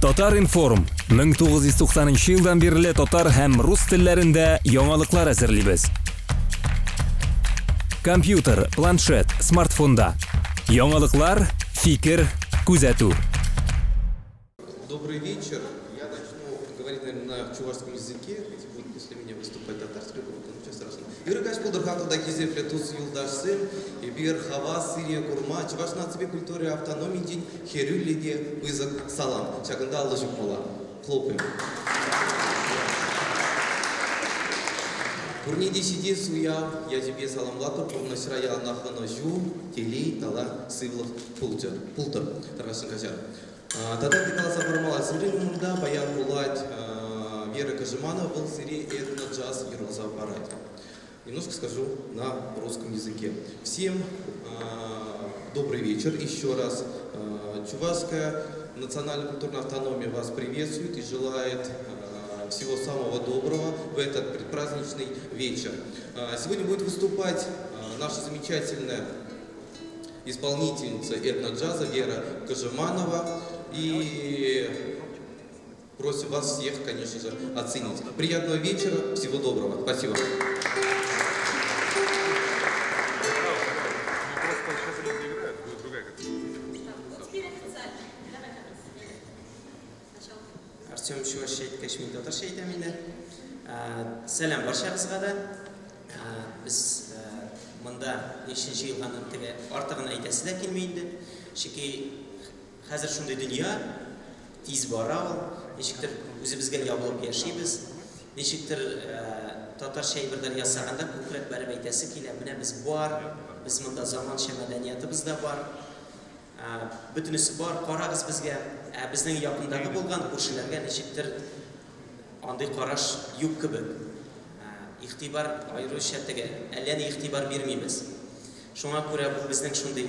Татар информ 1990 жылдан бері татар һәм рус телләрендә яңалыклар әзерлибез. Компьютер, планшет, смартфонда. Яңалыклар, фикер, күзәтү. Добрый вечер. Я начну говорить, наверное, на чувашском языке. Если будет после меня выступать татарский, то ничего страшного. Ирыкаш Пулдырхатуда Кизефле Туз Юлдашсым, Ибир Хава, Сирия, Курма, Чуваш нацибе культуре автономии день, Херюлиде, Вызак, Салам. Чакында Аллажик Мола. Хлопаем. Курниди сиди суя, я тебе саламлату, пурнашра я нахана жу, телей, тала, сывлов, пултер, тарашин кажар. Тогда декаласа формала сыры мурда, баян булать, Вера Кажиманова был сыре этно-джаз и роза аппарат. Немножко скажу на русском языке. Всем добрый вечер еще раз. Чувашская национальная культурная автономия вас приветствует и желает всего самого доброго в этот предпраздничный вечер. Сегодня будет выступать наша замечательная исполнительница этно-джаза Вера Кажиманова. И просим вас всех, конечно же, оценить. Приятного вечера, всего доброго. Спасибо. Артем Чувашет Кашмир Татар шейтаминде. Сәлем баршаңызға да. Біз мында 5-ші елғанын теге артығын айтасы да келмейді. Шеке хәзер шундай дөнья тиз бара ул. Ничектер үзебезгә ябылып яшибез. Ничектер татар шәйберләр ясаганда күкрәк бәреп әйтәсе килә. Менә без бар, без монда заманча мәдәниятыбыз да бар. Бөтенесе бар, карагыз безгә. Безнең якындагы булган күршеләргә ничектер андый караш юк кебек. Игътибар аеруча теге, әллә ни игътибар бирмибез. Шуңа күрә бу безнең шундый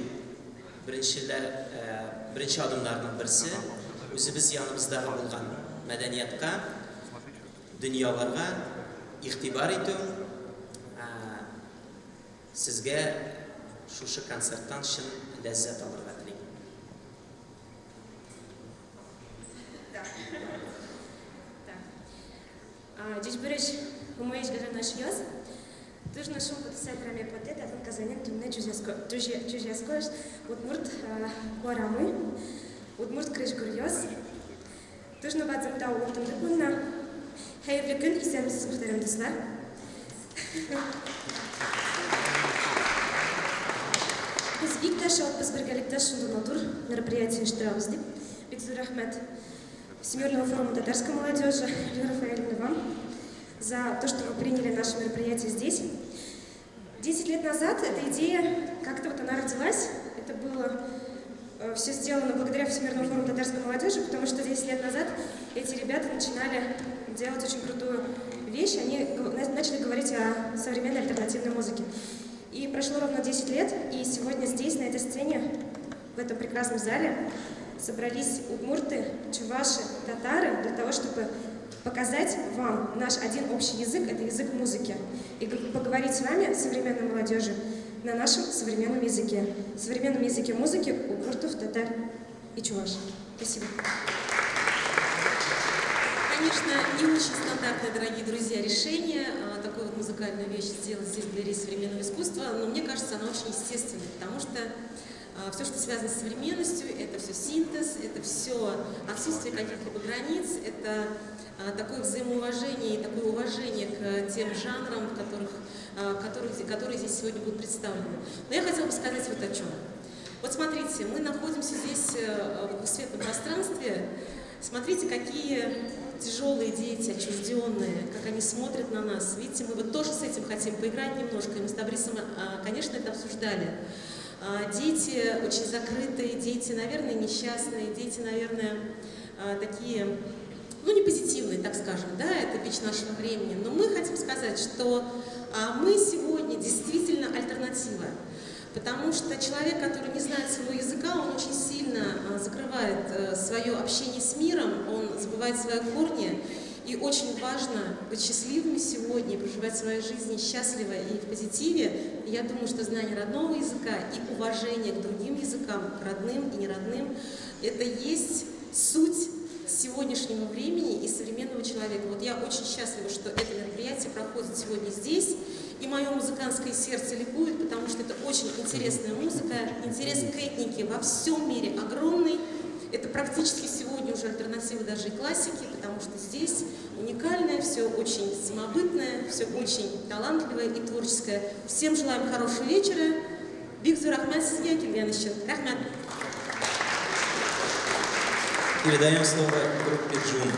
беренче адымнарның берсе, үзебез яныбыздагы булган мәдәниятка, дөньяларга игътибар итү, сезгә шушы концерттан чын ләззәт алырга телим. Dziś byłeś u mojej żony nasz wios. Tuż naszą podstawę potet, a ten kazanie tunne czujesz, udmurt kłaramy, udmurt krysz gurios. Tuż na badzę dał urtum wykunna. Hayırlı gün, isemsiz muhterem dostlar. Biz Викташа от Безбергаликта Шундунатур мероприятие Штраузди. Бекзур Ахмед, Всемирного форума татарской молодежи, Лена Рафаэльевна, вам за то, что вы приняли наше мероприятие здесь. 10 лет назад эта идея, как-то вот она родилась. Это было все сделано благодаря Всемирному форуму татарской молодежи, потому что 10 лет назад эти ребята начинали делать очень крутую вещь. Они начали говорить о современной альтернативной музыке. И прошло ровно 10 лет, и сегодня здесь, на этой сцене, в этом прекрасном зале, собрались удмурты, чуваши, татары для того, чтобы показать вам наш один общий язык, это язык музыки, и поговорить с вами, современной молодежи, на нашем современном языке музыки удмуртов, татар и чуваш. Спасибо. Конечно, не очень стандартное, дорогие друзья, решение такую вот музыкальную вещь сделать здесь в галерее современного искусства, но мне кажется, она очень естественная, потому что все, что связано с современностью, это все синтез, это все отсутствие каких-либо границ, это такое взаимоуважение и такое уважение к тем жанрам, которые здесь сегодня будут представлены. Но я хотела бы сказать вот о чем. Вот смотрите, мы находимся здесь в двусветном пространстве. Смотрите, какие тяжелые дети, отчужденные, как они смотрят на нас. Видите, мы вот тоже с этим хотим поиграть немножко, и мы с Табрисом, конечно, это обсуждали. Дети очень закрытые, дети, наверное, несчастные, дети, наверное, такие, ну, не позитивные, так скажем, да, это бич нашего времени. Но мы хотим сказать, что мы сегодня действительно альтернатива. Потому что человек, который не знает своего языка, он очень сильно закрывает свое общение с миром, он забывает свои корни. И очень важно быть счастливыми сегодня, проживать свою жизнь счастливо и в позитиве. И я думаю, что знание родного языка и уважение к другим языкам, родным и неродным, это есть суть сегодняшнего времени и современного человека. Вот я очень счастлива, что это мероприятие проходит сегодня здесь, и мое музыкантское сердце ликует, потому что это очень интересная музыка, интерес к этнике во всем мире огромный. Это практически сегодня уже альтернатива даже и классики, потому что здесь уникальное, все очень самобытное, все очень талантливое и творческое. Всем желаем хорошего вечера. Бигзу рахмат сизге келген үшін. Рахмат. Передаем слово группе Джун.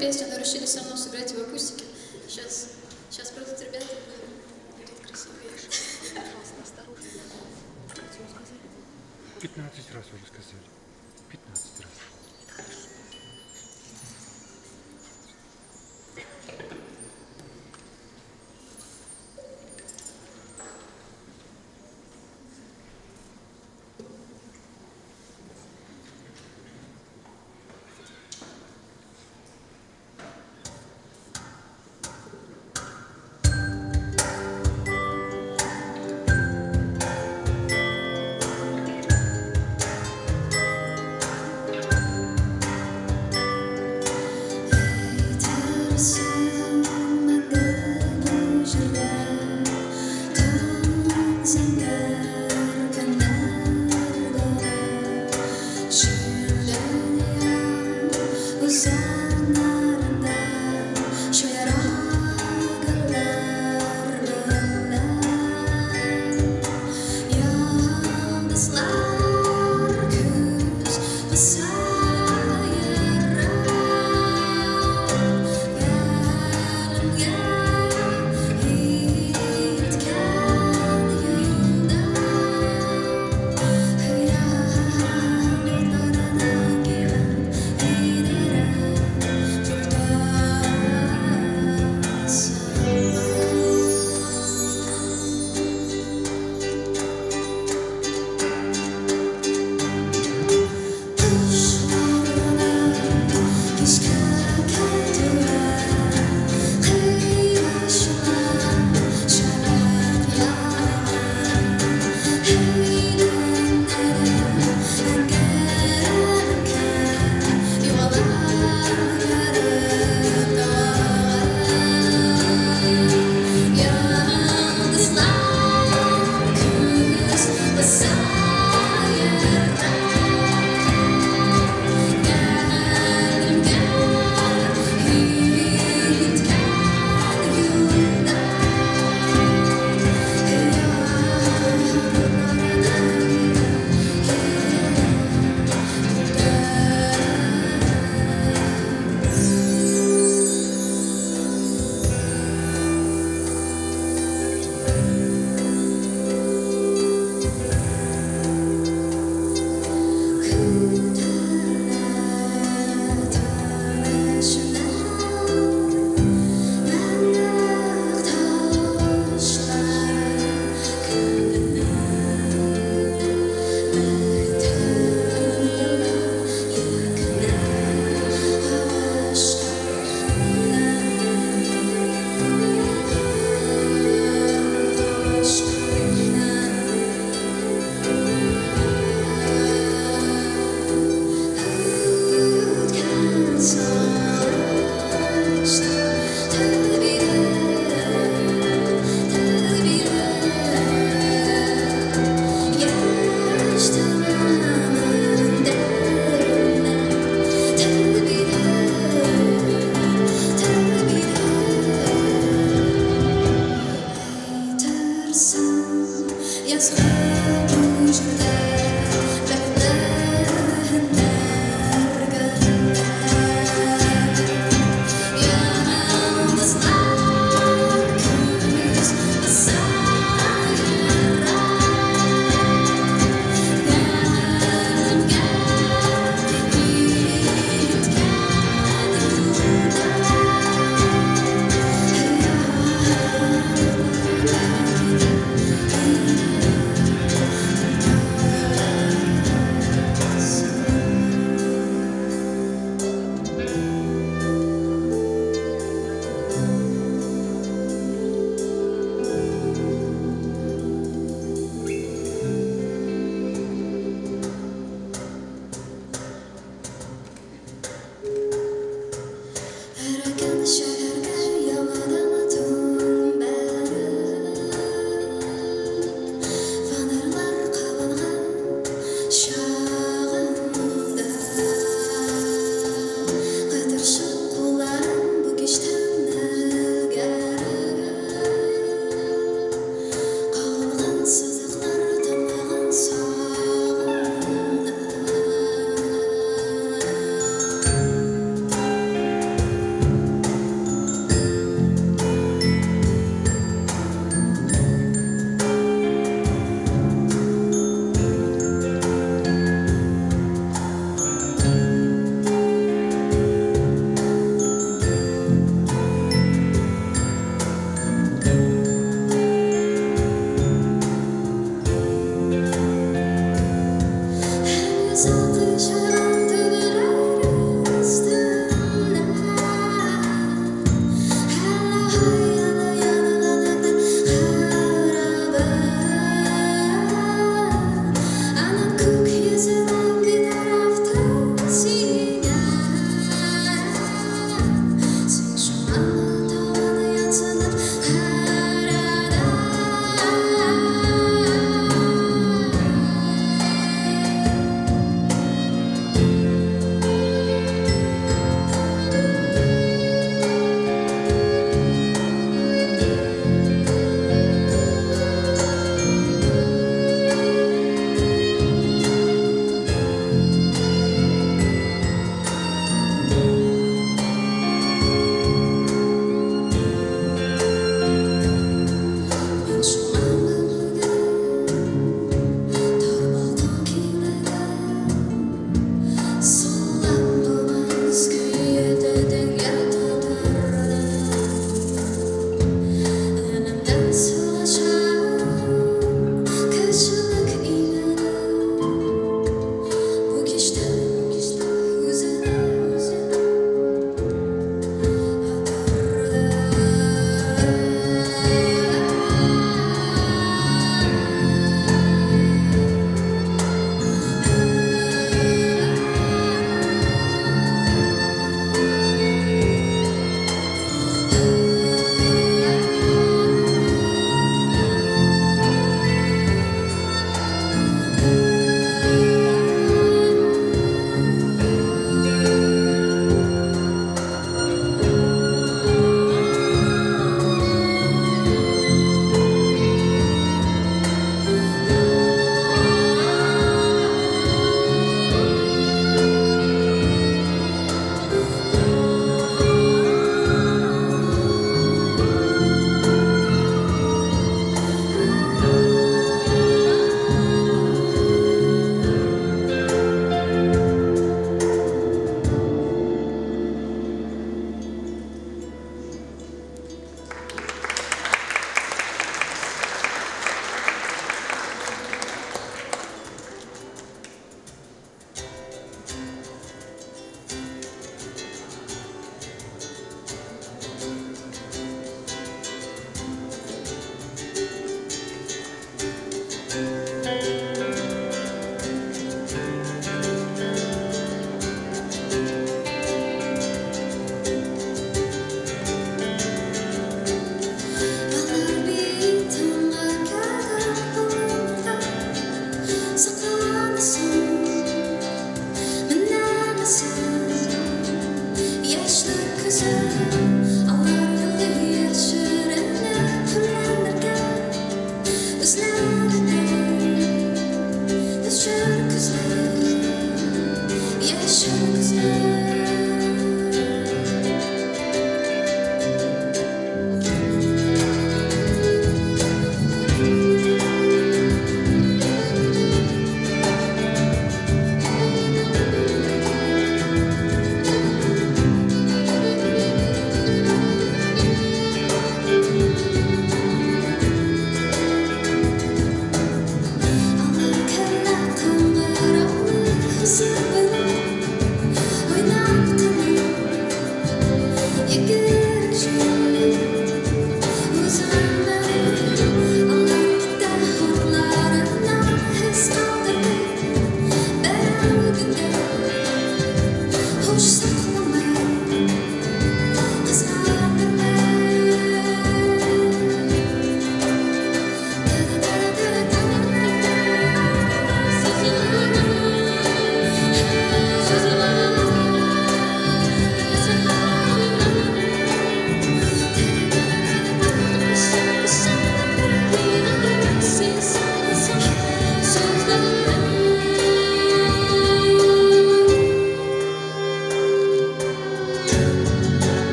песню, но решили все равно сыграть в акустике. Сейчас придут ребята, будет красиво. 15 раз уже сказали. 15 раз.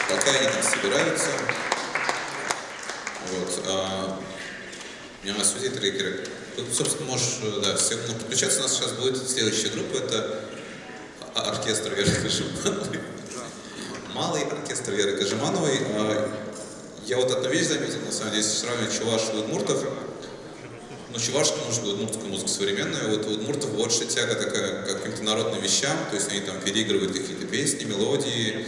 Пока они там собираются, вот, у меня судьи трекеры. Тут, собственно, можешь, да, все могут подключаться. У нас сейчас будет следующая группа, это оркестр Веры Кожемановой. Малый оркестр Веры Кожемановой. Я вот одну вещь заметил, на самом деле, если сравнивать чувашев и удмуртов, ну, чувашская музыка, удмуртская музыка современная, вот у удмуртов больше тяга такая к каким-то народным вещам, то есть они там переигрывают какие-то песни, мелодии,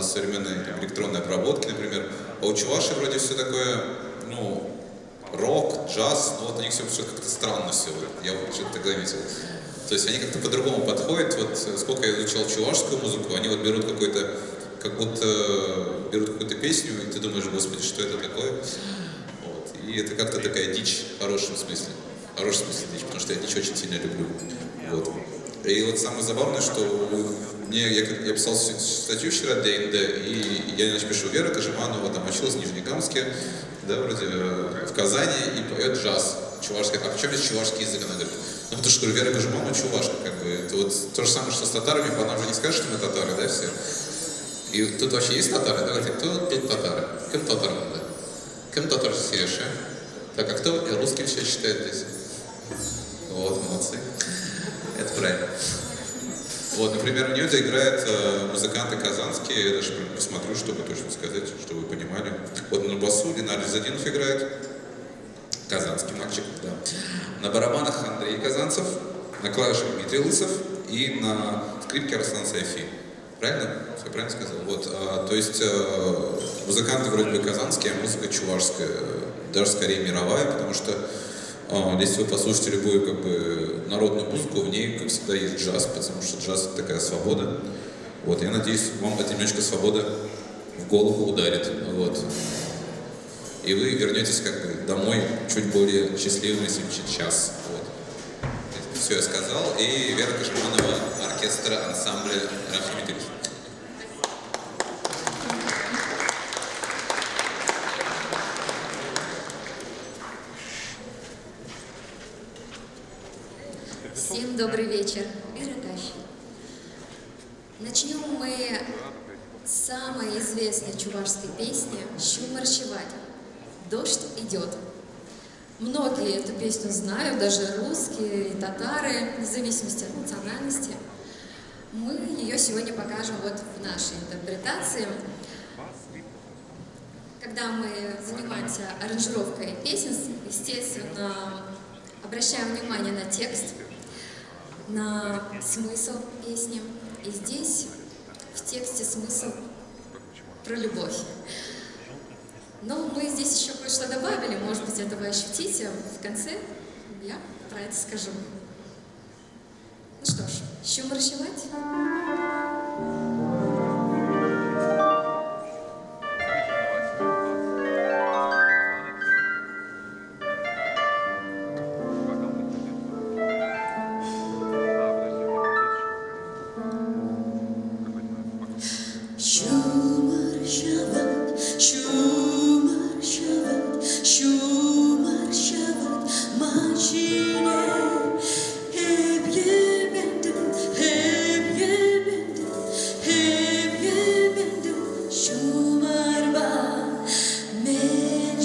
современные там, электронные обработки, например. А у чувашей вроде все такое, ну, рок, джаз, но вот у них все как-то странно все, я вот что-то так заметил. То есть они как-то по-другому подходят, вот сколько я изучал чувашскую музыку, они вот берут какой-то, как будто берут какую-то песню, и ты думаешь, господи, что это такое? Вот. И это как-то такая дичь в хорошем смысле. В хорошем смысле дичь, потому что я дичь очень сильно люблю. Вот. И вот самое забавное, что я писал статью вчера для НД, и я иначе пишу, Вера Кожеманова там училась в Нижнекамске, да, вроде в Казани, и поет джаз чувашский. А почему есть чувашский язык? Она говорит, ну потому что Вера Кожеманова чувашка, как бы. Это вот то же самое, что с татарами, по нам же не скажешь, что мы татары, да, все? И тут вообще есть татары, да, говорит, кто тут татары? Кем татар надо? Кем татар сидишь, а? Так, а кто русским все считает здесь? Вот, молодцы. Это правильно. Вот, например, у нее это играют музыканты казанские, я даже посмотрю, чтобы точно сказать, чтобы вы понимали. Вот на басу Ленар Задинов играет, казанский мальчик, да. На барабанах Андрей Казанцев, на клавишах Дмитрий Лысов и на скрипке Арслан Сайфи. Правильно? Все правильно сказал? Вот, то есть музыканты вроде бы казанские, а музыка чувашская, даже скорее мировая, потому что если вы послушаете любую как бы народную музыку, в ней, как всегда, есть джаз, потому что джаз — это такая свобода. Вот, я надеюсь, вам эта немножко свобода в голову ударит. Вот. И вы вернетесь как бы домой чуть более счастливыми, чем сейчас. Вот. Все я сказал. И Вера Кожеманова, оркестра ансамбля Рахим. Всем добрый вечер. Вера Кащи. Начнем мы с самой известной чувашской песни «Щу маршевать». «Дождь идет». Многие эту песню знают, даже русские и татары, вне зависимости от национальности. Мы ее сегодня покажем вот в нашей интерпретации. Когда мы занимаемся аранжировкой песен, естественно, обращаем внимание на текст, на смысл песни. И здесь в тексте смысл про любовь. Но мы здесь еще кое-что добавили, может быть, это вы ощутите. В конце я про это скажу. Ну что ж, щу маршевать? Мен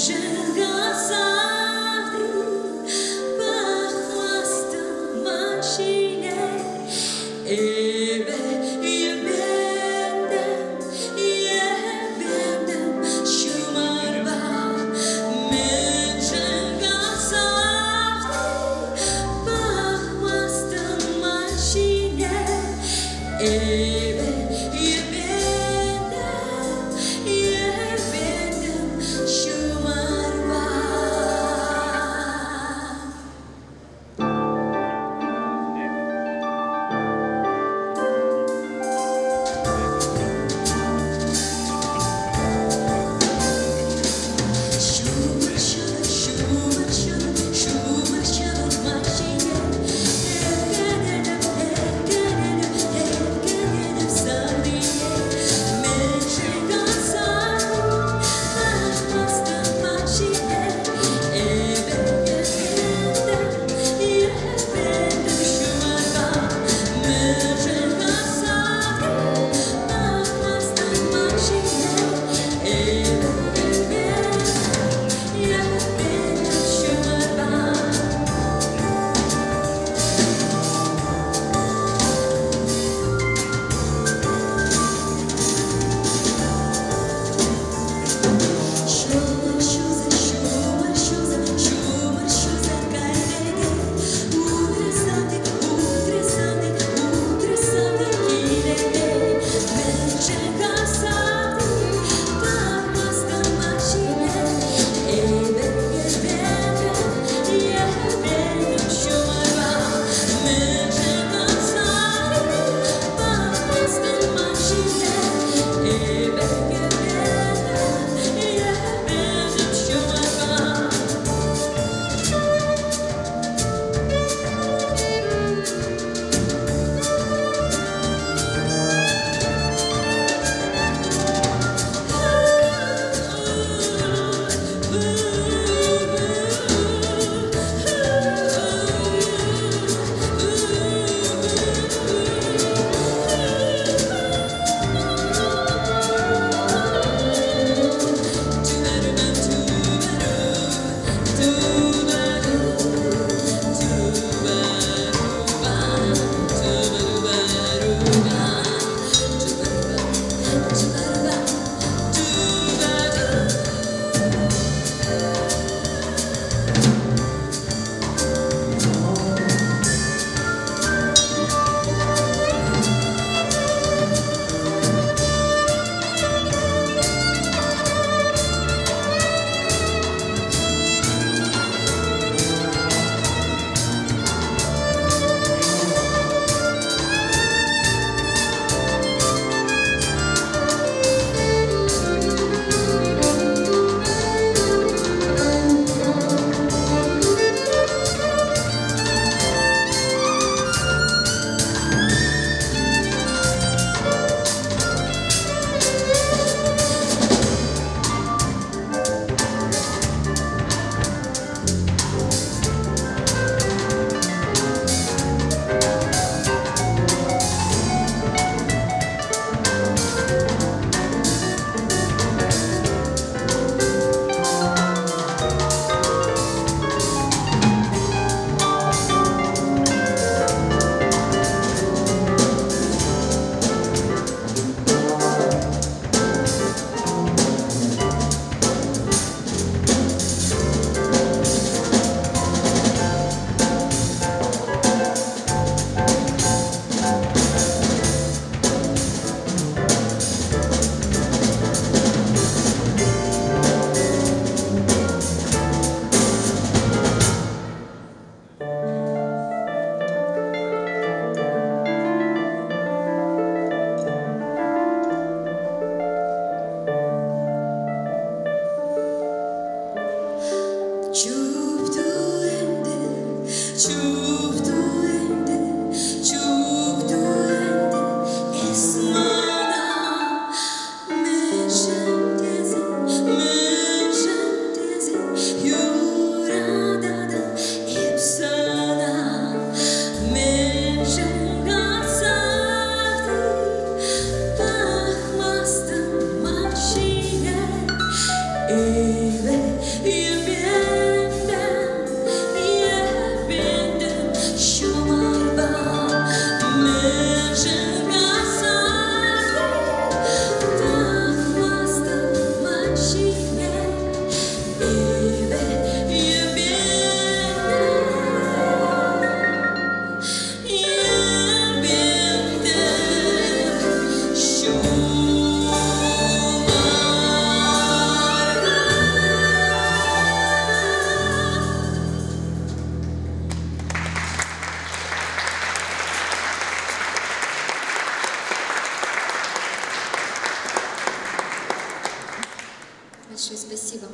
Большое спасибо.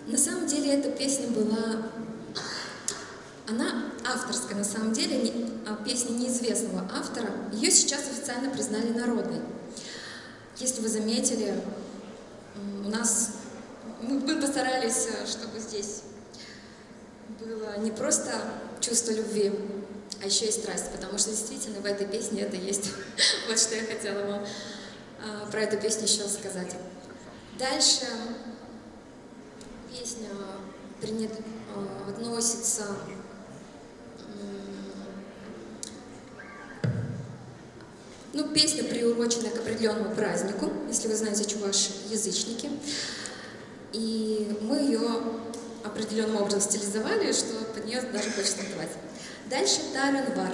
На самом деле эта песня была, она авторская, на самом деле, песня неизвестного автора. Ее сейчас официально признали народной. Если вы заметили, у нас, мы постарались, чтобы здесь было не просто чувство любви, а еще и страсть, потому что действительно в этой песне это есть. Вот что я хотела вам про эту песню еще сказать. Дальше песня относится песня приурочена к определенному празднику, если вы знаете, чуваши язычники. И мы ее определенным образом стилизовали, что под нее даже хочется танцевать. Дальше Таренвар.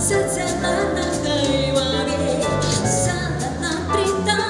Сетелана каймаве, садана прита.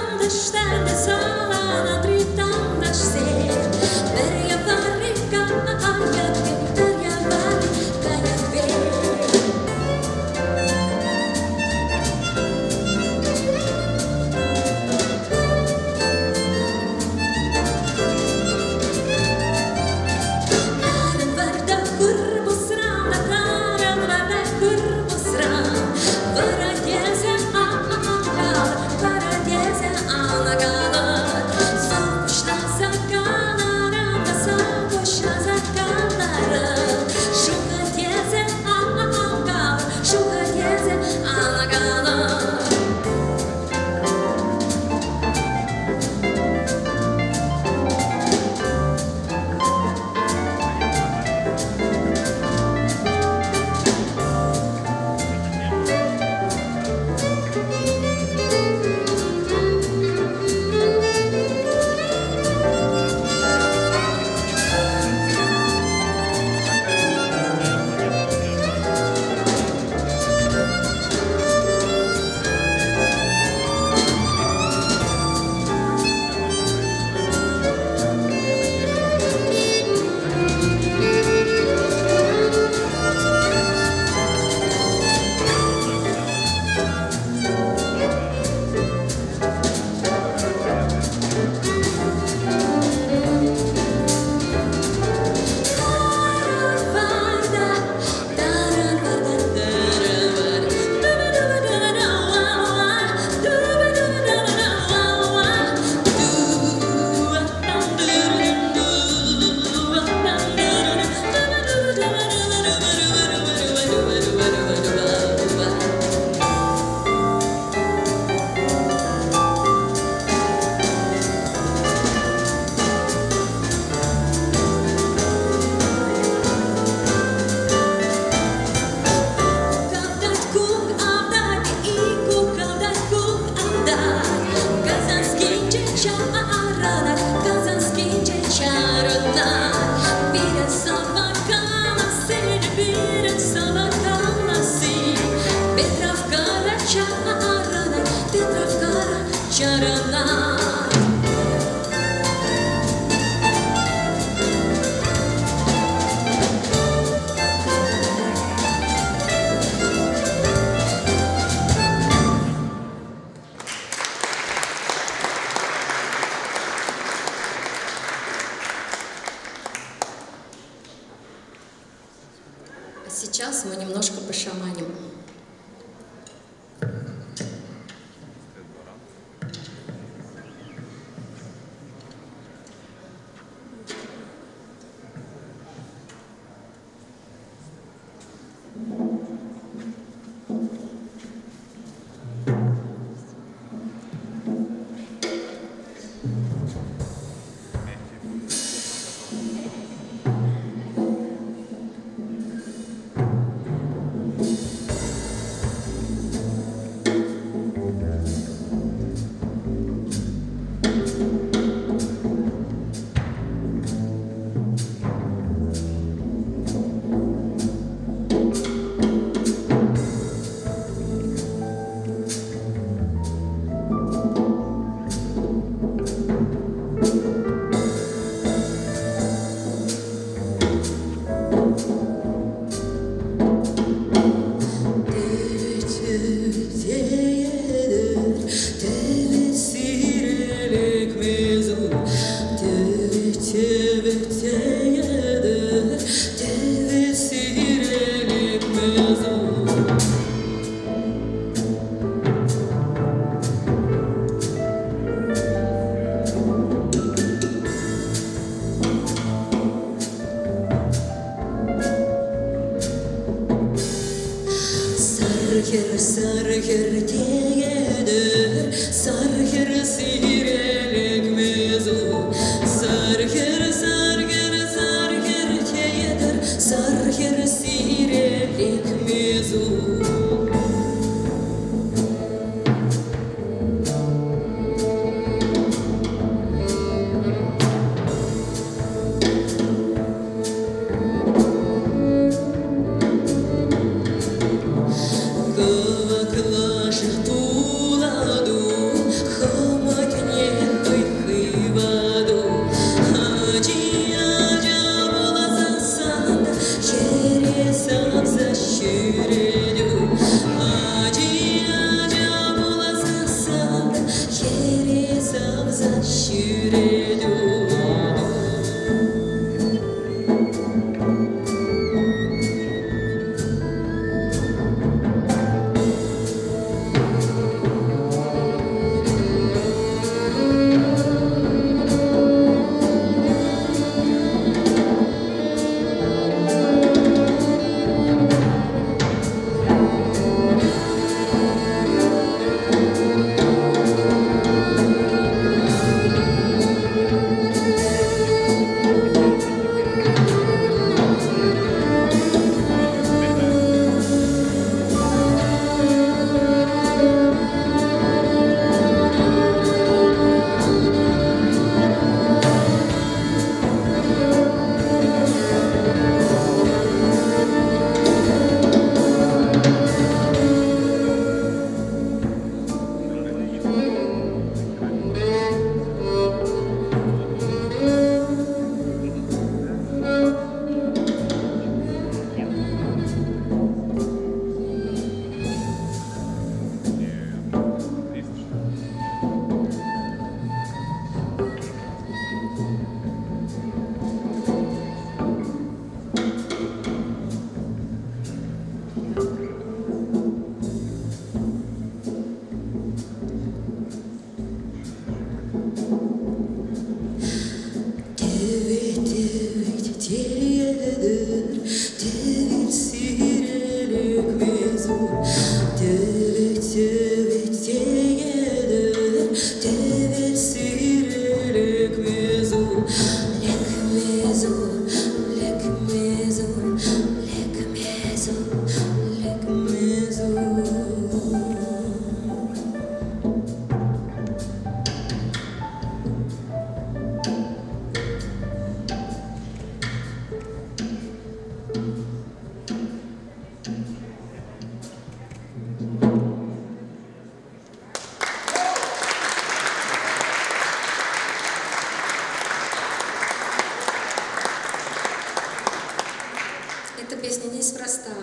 А сейчас мы немножко пошаманим.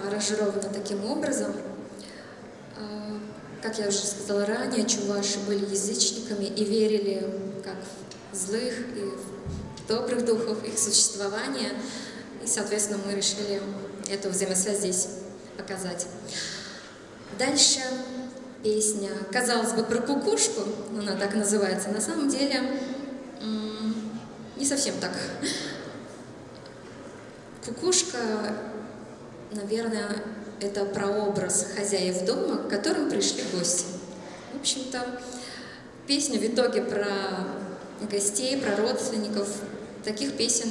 Аранжирована таким образом. Как я уже сказала ранее, чуваши были язычниками и верили как в злых и в добрых духов их существования. И, соответственно, мы решили эту взаимосвязь здесь показать. Дальше песня, казалось бы, про кукушку, она так и называется, на самом деле не совсем так. Кукушка, наверное, это прообраз хозяев дома, к которым пришли гости. В общем-то, песня в итоге про гостей, про родственников. Таких песен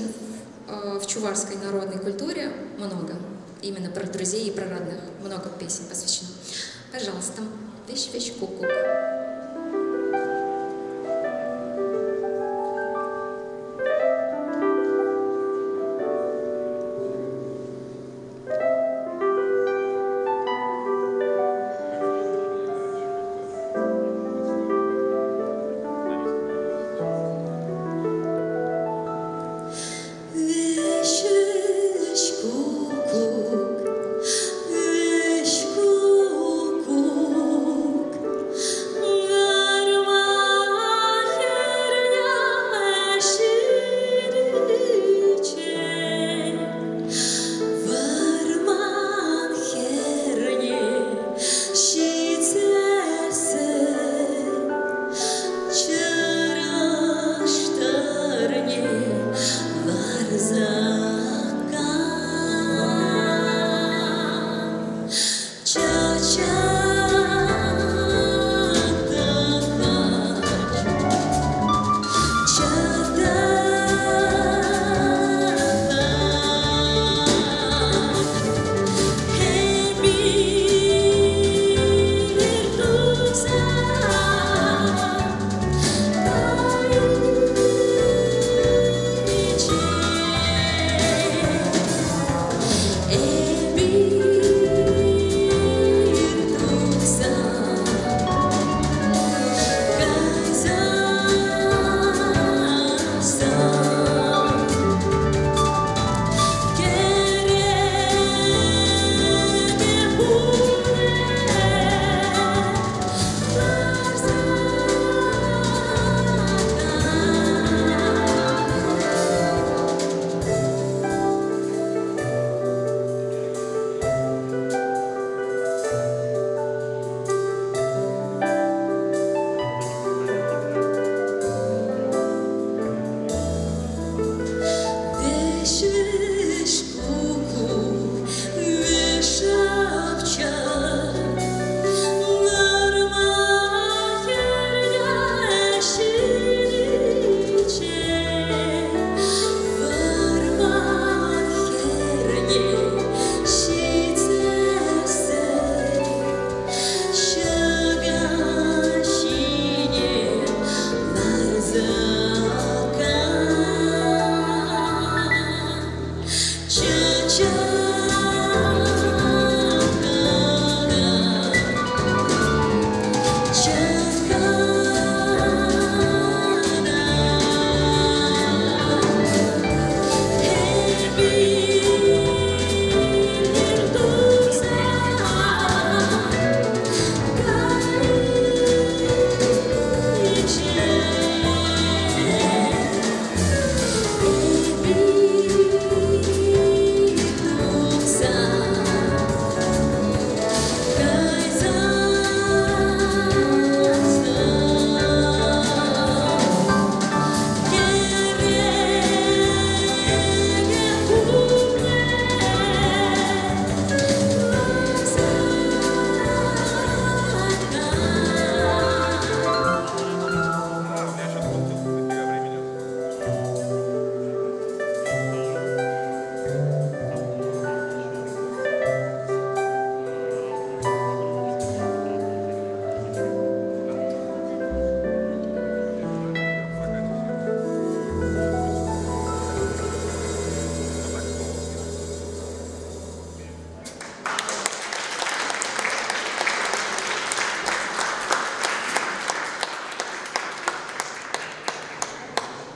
в чувашской народной культуре много. Именно про друзей и про родных. Много песен посвящено. Пожалуйста, вещь-вещь куку.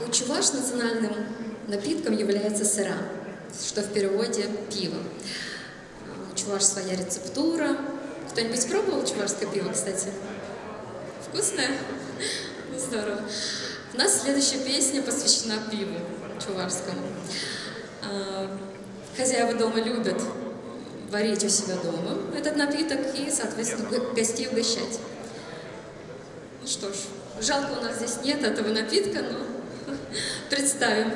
У чуваш национальным напитком является сыра, что в переводе пиво. У чуваш своя рецептура. Кто-нибудь пробовал чувашское пиво, кстати? Вкусное? Ну, здорово. У нас следующая песня посвящена пиву чувашскому. Хозяева дома любят варить у себя дома этот напиток и, соответственно, гостей угощать. Ну что ж, жалко, у нас здесь нет этого напитка, но представим.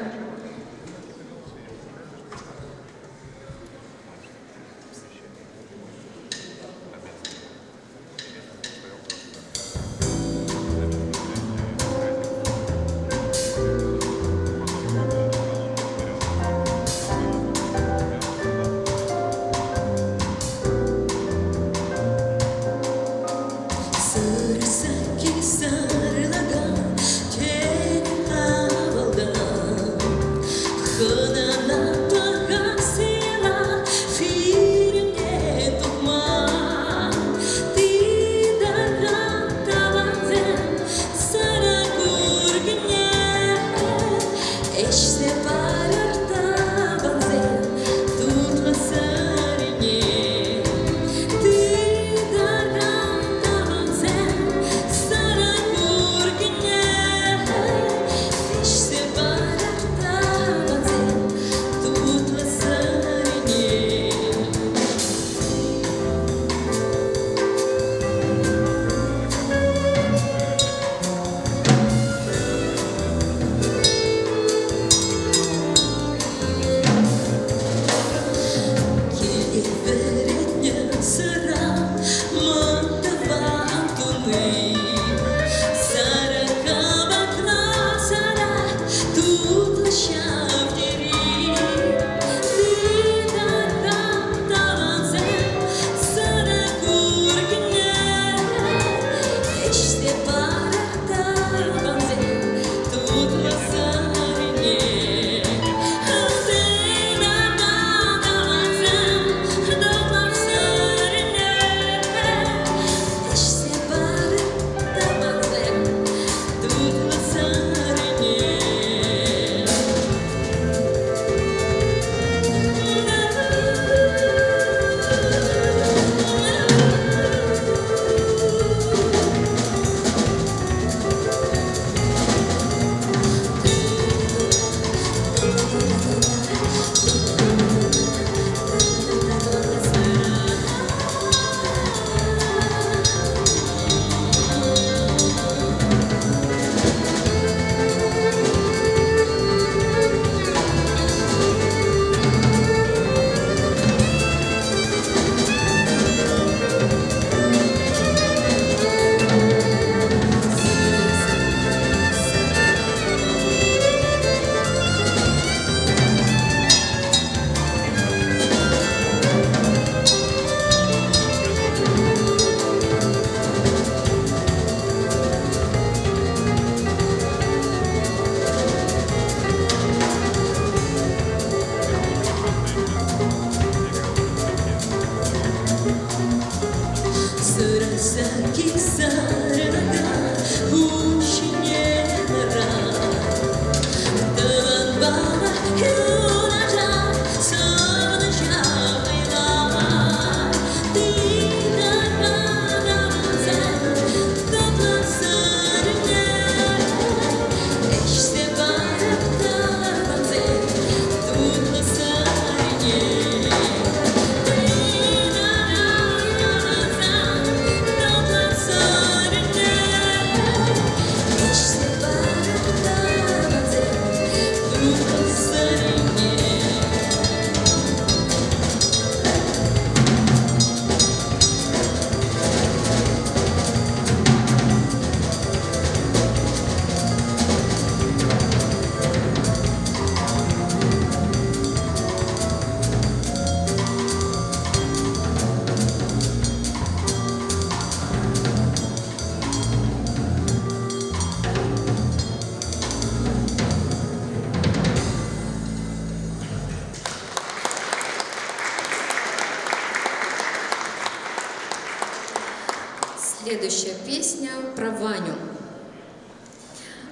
Следующая песня про Ваню.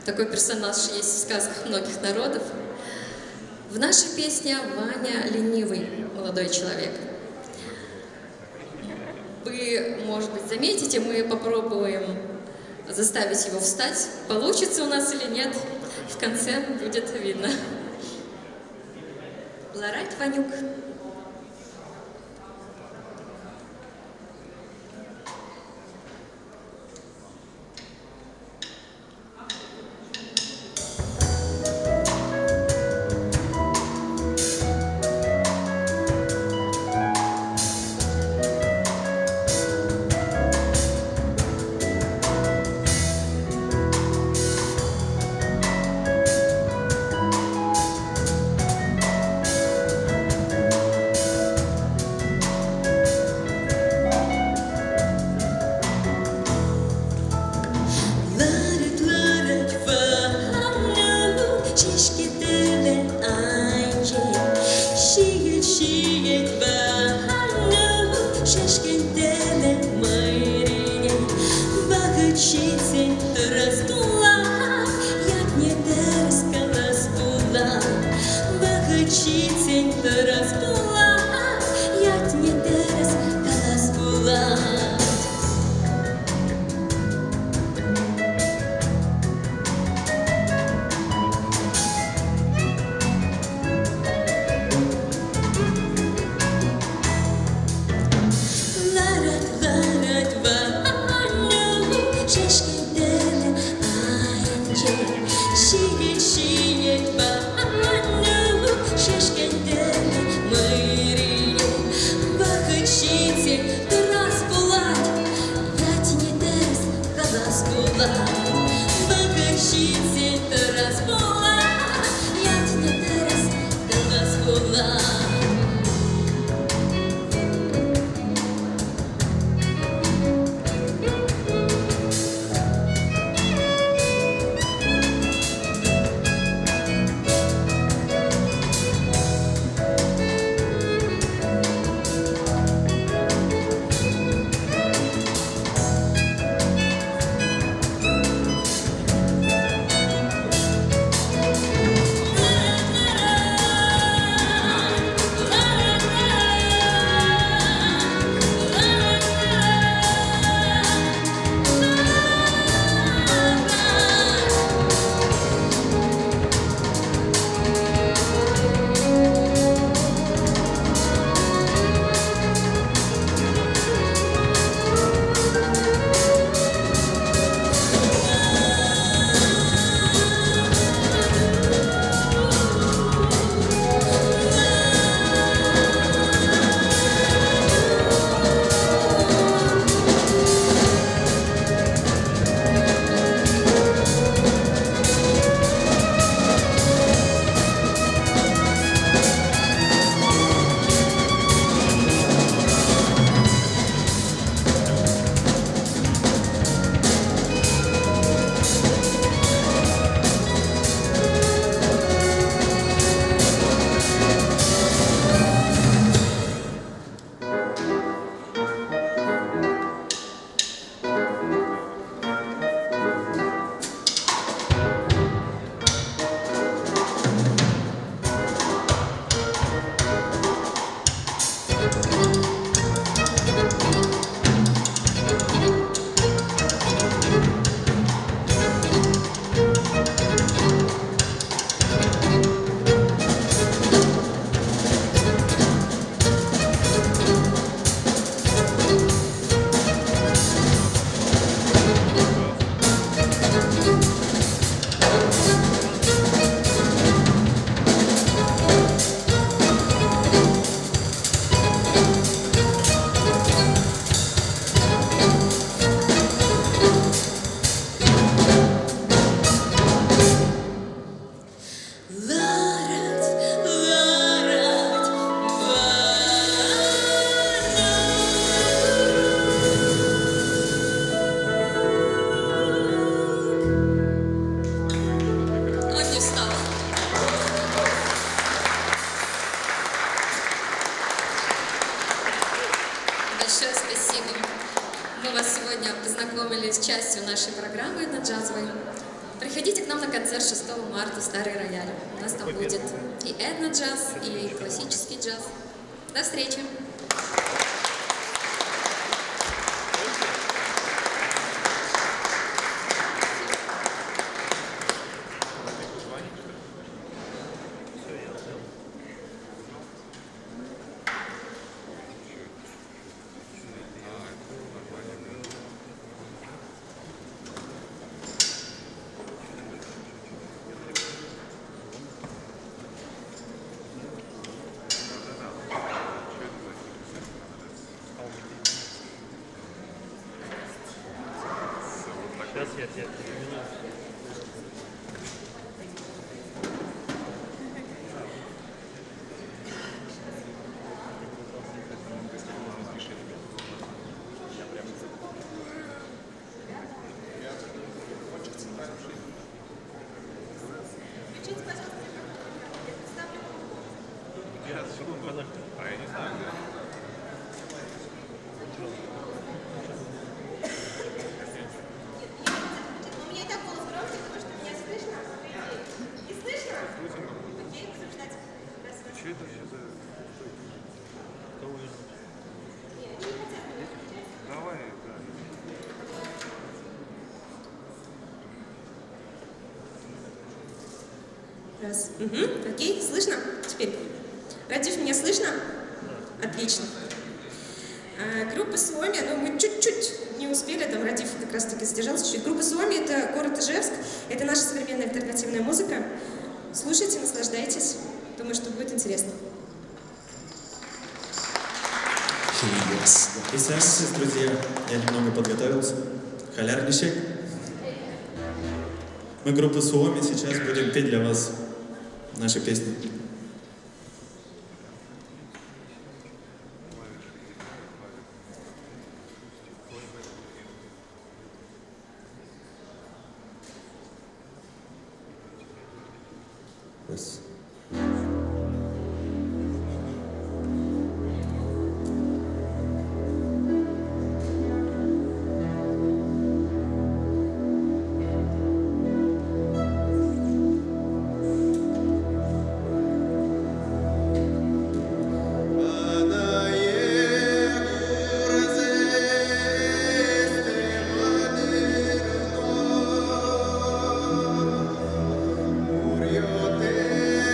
Такой персонаж есть в сказках многих народов. В нашей песне Ваня ленивый молодой человек. Вы, может быть, заметите, мы попробуем заставить его встать. Получится у нас или нет, в конце будет видно. Бларать, Ванюк. Большое спасибо. Мы вас сегодня познакомили с частью нашей программы на джазовой. Приходите к нам на концерт 6 марта в Старый Рояль. У нас там будет и этно-джаз, и классический джаз. До встречи! Раз. Угу. Окей, слышно? Теперь. Радив, меня слышно? Отлично. Группа Суоми, ну мы чуть-чуть не успели, там Радив как раз таки задержался чуть-чуть. Группа Суоми — это город Ижевск, это наша современная альтернативная музыка. Слушайте, наслаждайтесь. Думаю, что будет интересно. Присаживайтесь, друзья. Я немного подготовился. Халярничек. Мы, группа Суоми, сейчас будем петь для вас наши песни. Yes. Muriote,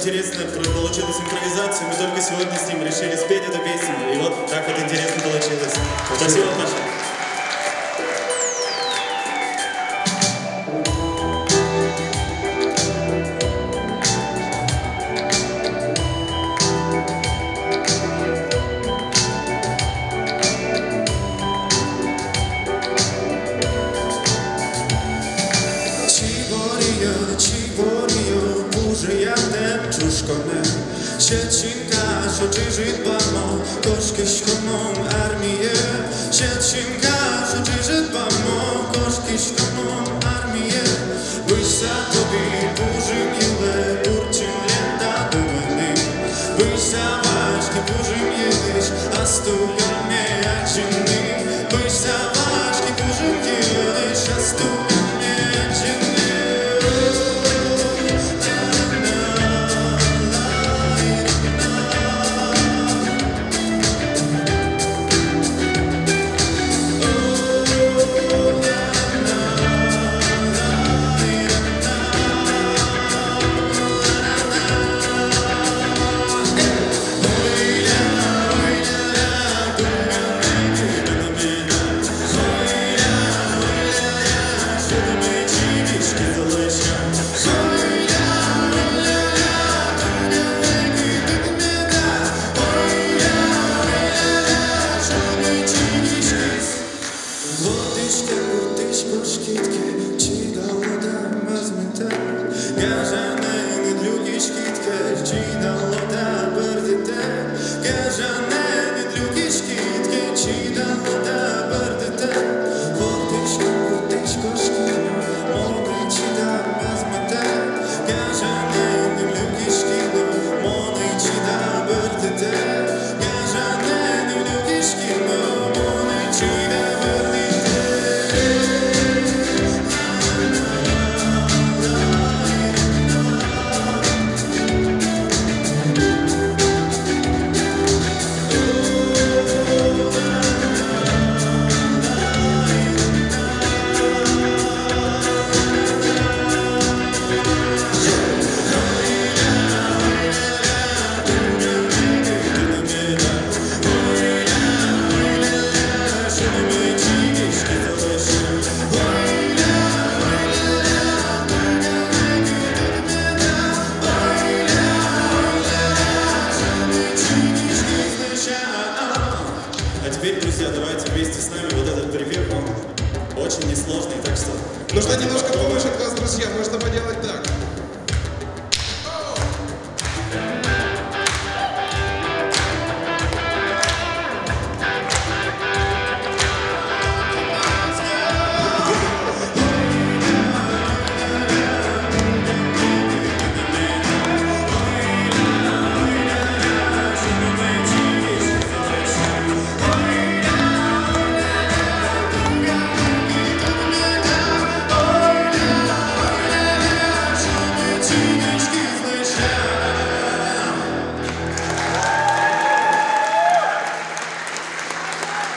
интересно получилась импровизация. Мы только сегодня с ним решили спеть эту песню. И вот так вот интересно получилось. Спасибо, Паша. Do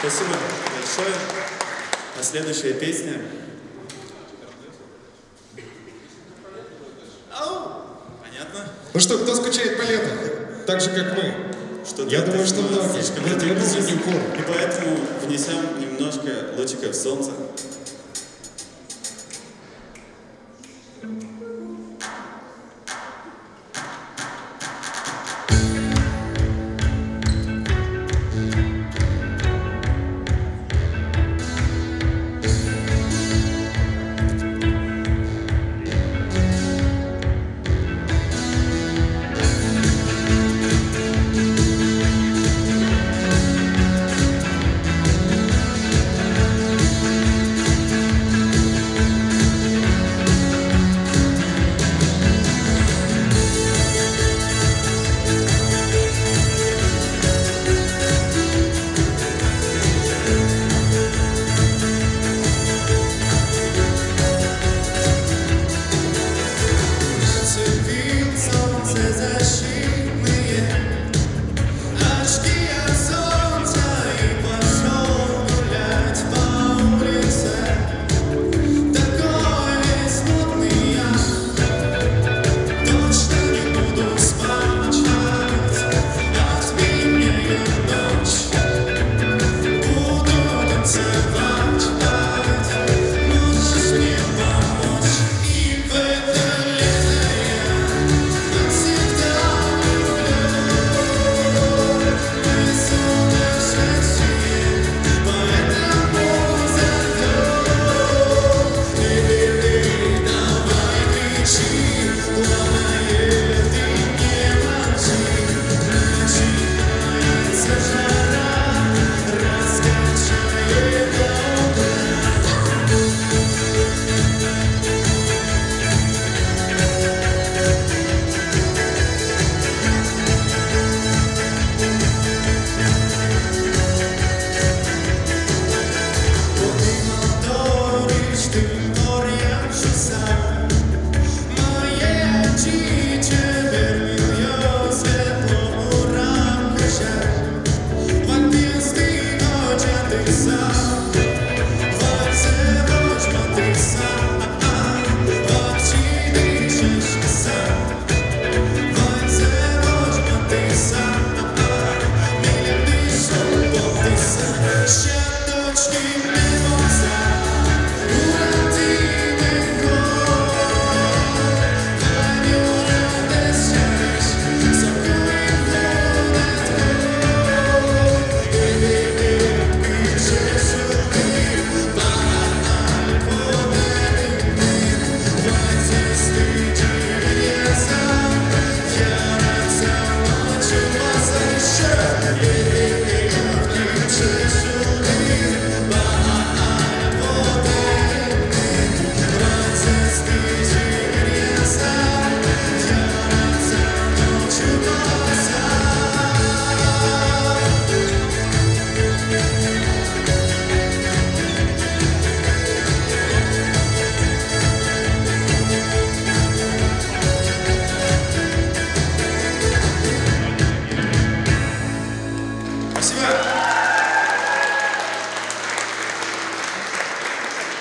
Спасибо большое. А следующая песня. Понятно? Ну что, кто скучает по лету? Так же, как мы. Я думаю, что многие. Это любят зимнюю пору. И поэтому внесем немножко лучиков солнца.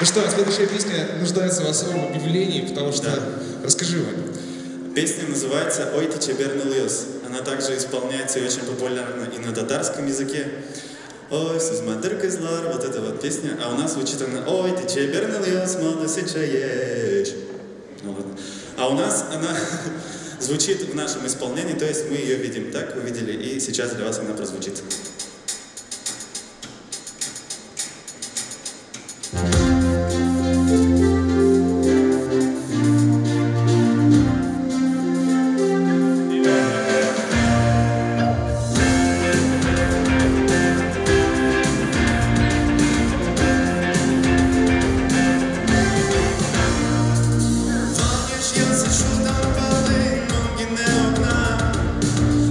Ну что, следующая песня нуждается в особом объявлении, потому что... Да. Расскажи вам. Песня называется «Ой, ты чеберный лес». Она также исполняется и очень популярна и на татарском языке. «Ой, сузмадыр кызлар», вот эта вот песня. А у нас звучит она «Ой, ты чеберный лес, молодцы чаешь». Ну, вот. А у нас она звучит в нашем исполнении, то есть мы ее видим так, вы видели, и сейчас для вас она прозвучит.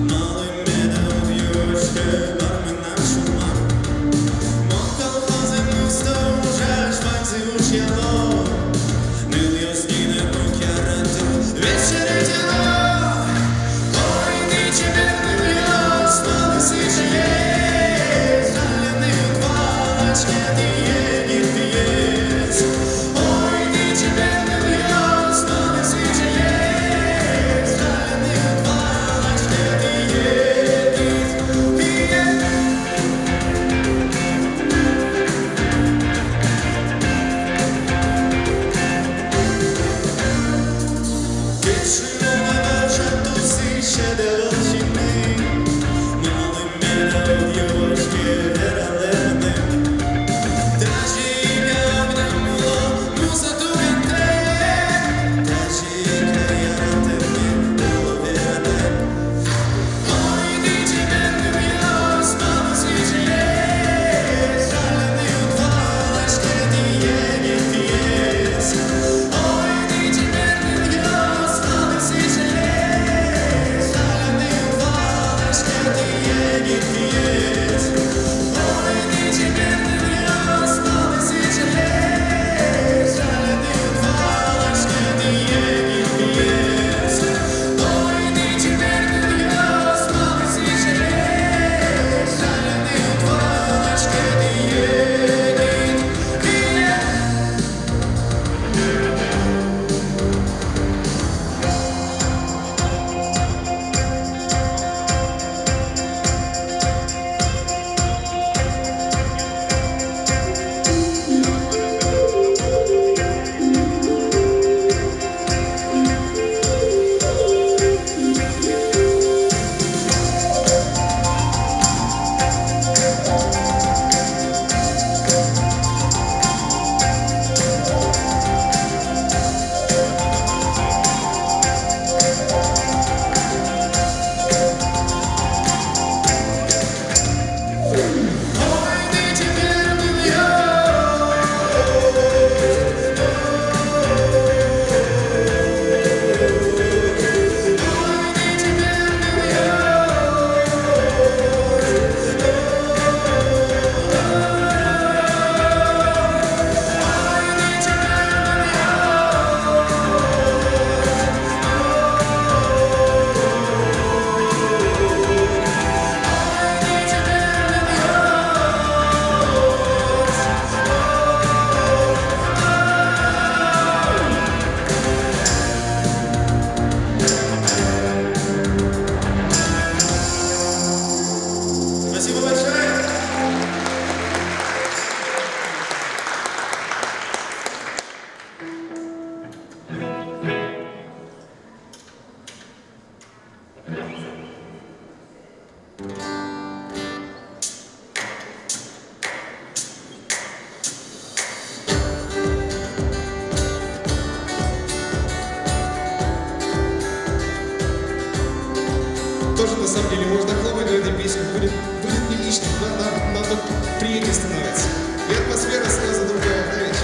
Малый медовый юшка. на самом деле, можно хлопать в этой песне, будет не лишним, нам тут приятнее становится. И атмосфера сразу другая, да ведь?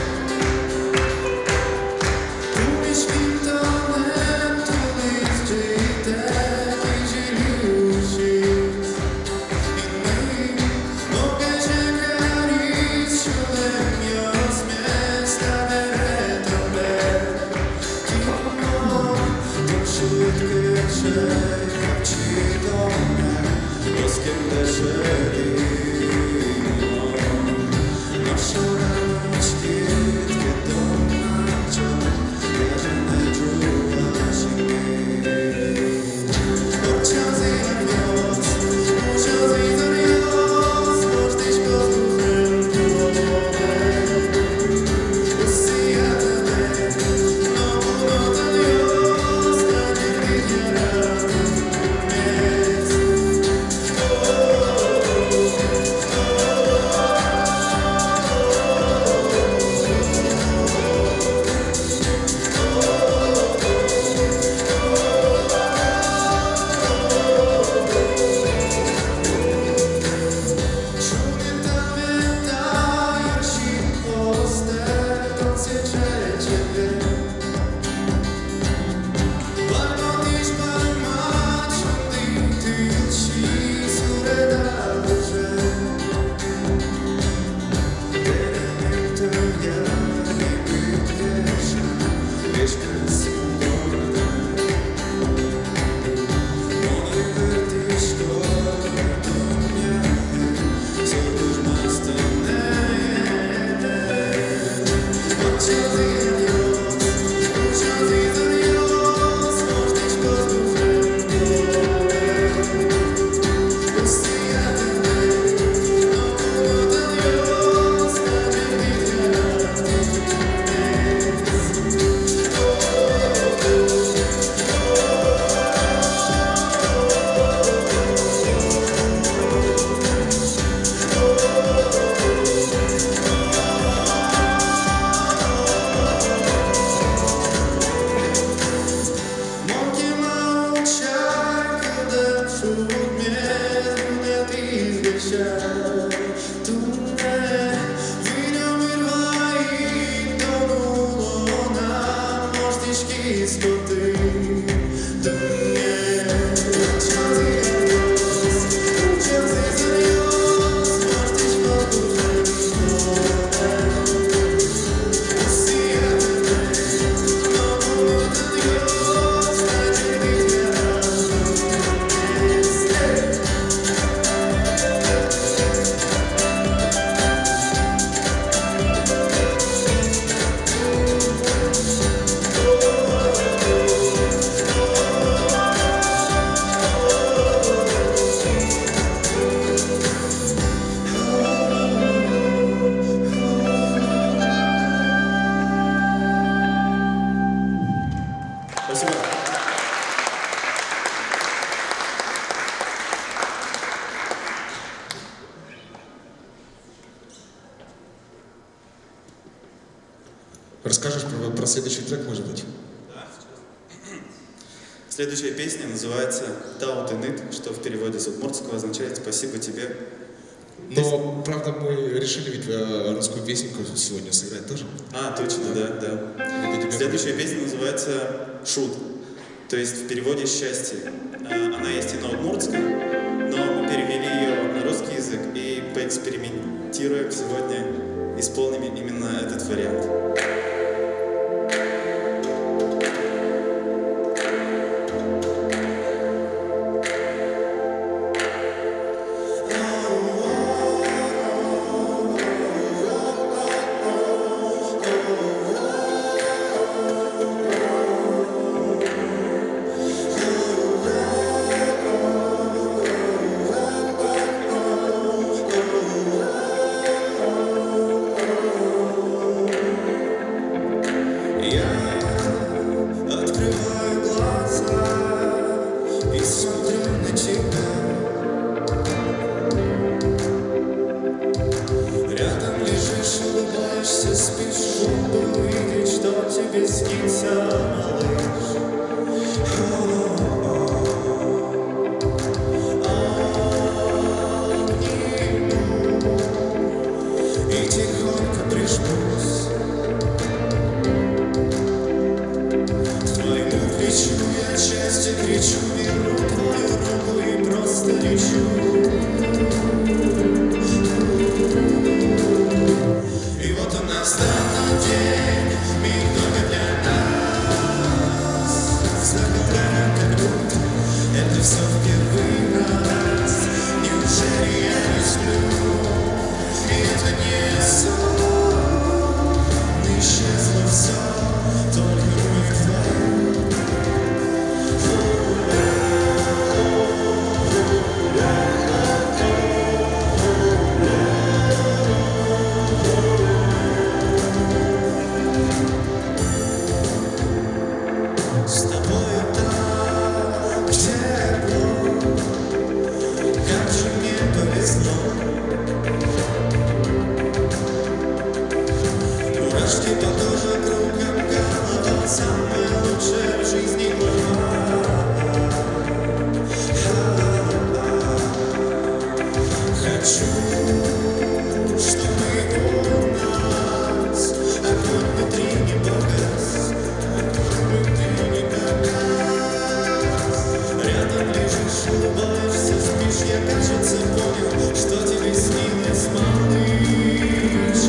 Расскажешь про следующий трек, может быть? Да, сейчас. Следующая песня называется «Тау Тенит», что в переводе с удмуртского означает «Спасибо тебе». Но, правда, мы решили ведь русскую песенку сегодня сыграть тоже. А, точно, да. Следующая песня называется «Шут», то есть в переводе «Счастье». Она есть и на удмуртском, но мы перевели ее на русский язык и поэкспериментируем сегодня, исполним именно этот вариант. хочу, чтобы у нас огонь внутри не погас, огонь внутри не погас. Рядом лежишь, улыбаешься, спишь, я, кажется, понял, что тебе снилось, малыш.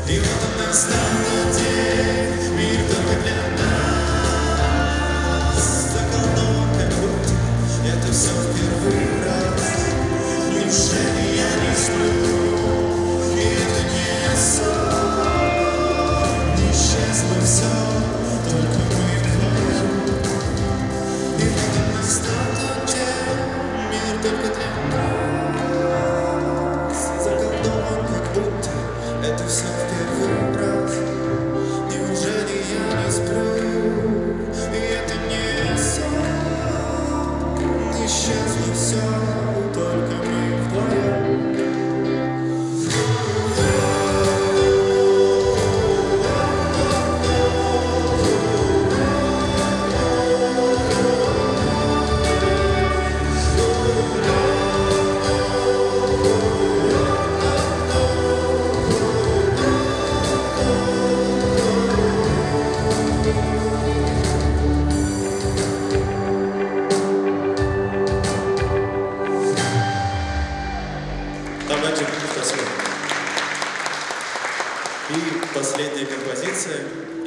И вот он настанет день, мир только для нас заколдован, как будто это все в первый раз. Неужели я не сплю, и это не сон, не исчезло все, только мы вдвоем. И вот он настанет день, мир только для нас заколдован, как будто это все в первый раз. Неужели я не сплю, и это не сон, исчезло все, только мы вдвоем. И последняя композиция,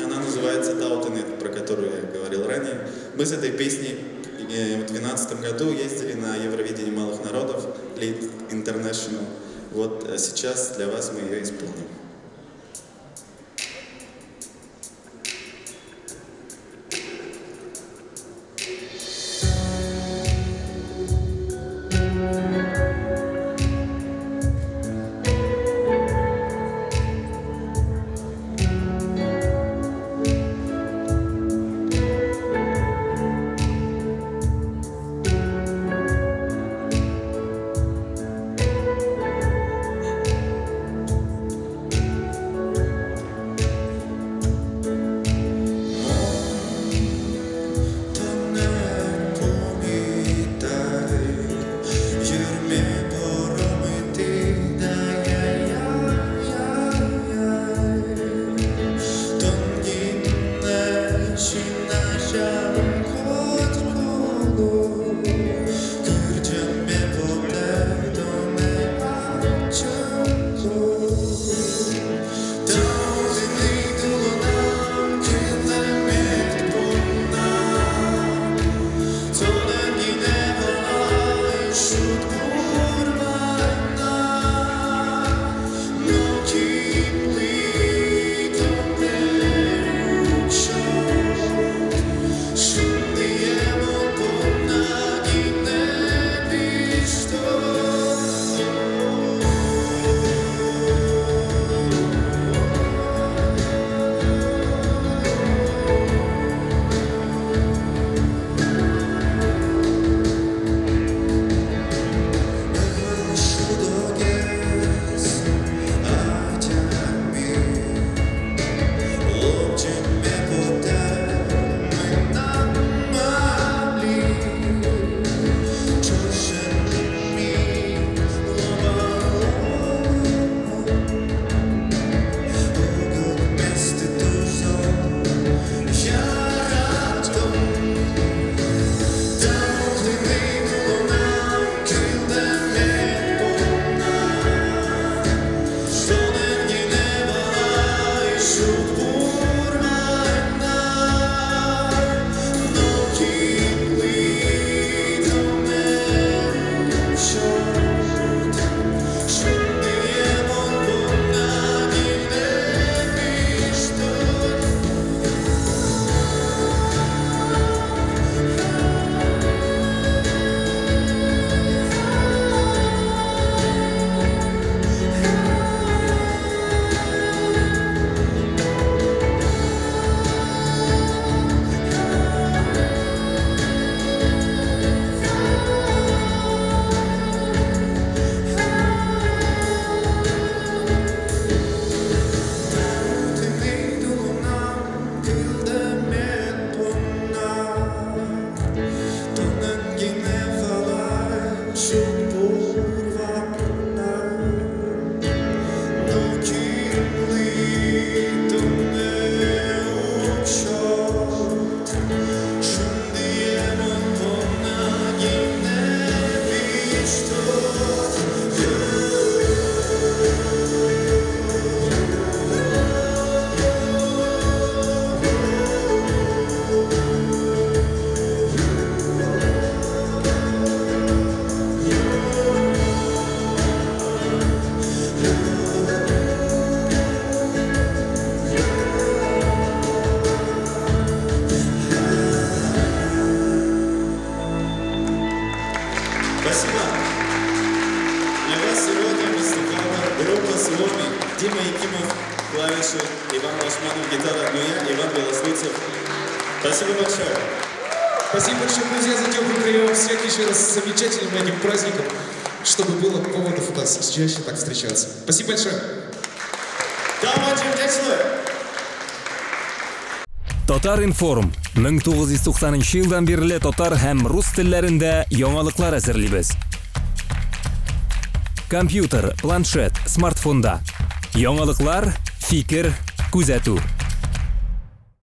она называется «Таутенет», про которую я говорил ранее. Мы с этой песней в 2012 году ездили на Евровидение малых народов, Lead International. Вот сейчас для вас мы ее исполним. Спасибо. Для вас сегодня выступала группа «Сломи». Дима Якимов, клавиши, Иван Лашманов, гитара, ну я, Иван Белослыцев. Спасибо большое. Спасибо большое, друзья, за теплый прием. Всех еще раз с замечательным этим праздником, чтобы было поводов у нас чаще так встречаться. Спасибо большое. Татар информ 1990 жылдан бері татар һәм рус телләрендә яңалыклар әзерлибез. Компьютер, планшет, смартфонда. Яңалыклар, фикер, күзәтү.